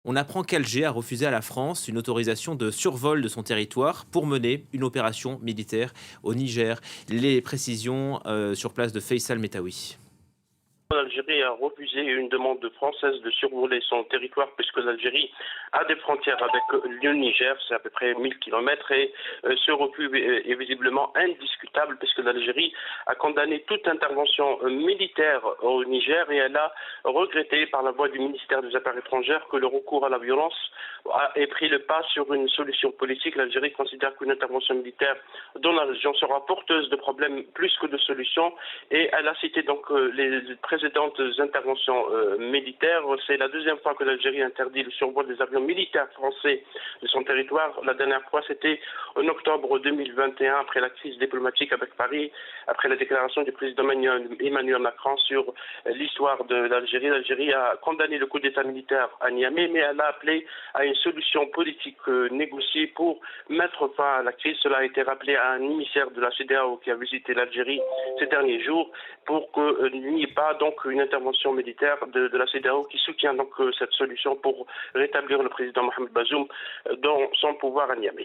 On apprend qu'Alger a refusé à la France une autorisation de survol de son territoire pour mener une opération militaire au Niger. Les précisions sur place de Faisal Metawi. L'Algérie a refusé une demande française de survoler son territoire puisque l'Algérie a des frontières avec le Niger, c'est à peu près 1000 kilomètres et ce refus est visiblement indiscutable puisque l'Algérie a condamné toute intervention militaire au Niger et elle a regretté par la voix du ministère des Affaires étrangères que le recours à la violence ait pris le pas sur une solution politique. L'Algérie considère qu'une intervention militaire dans la région sera porteuse de problèmes plus que de solutions et elle a cité donc les précédentes interventions militaires. C'est la deuxième fois que l'Algérie interdit le survol des avions militaires français de son territoire. La dernière fois, c'était en octobre 2021, après la crise diplomatique avec Paris, après la déclaration du président Emmanuel Macron sur l'histoire de l'Algérie. L'Algérie a condamné le coup d'État militaire à Niamey, mais elle a appelé à une solution politique négociée pour mettre fin à la crise. Cela a été rappelé à un émissaire de la CEDEAO qui a visité l'Algérie ces derniers jours pour qu'il n'y ait pas donc une intervention militaire de la CEDEAO qui soutient donc cette solution pour rétablir le président Mohamed Bazoum dans son pouvoir à Niamey.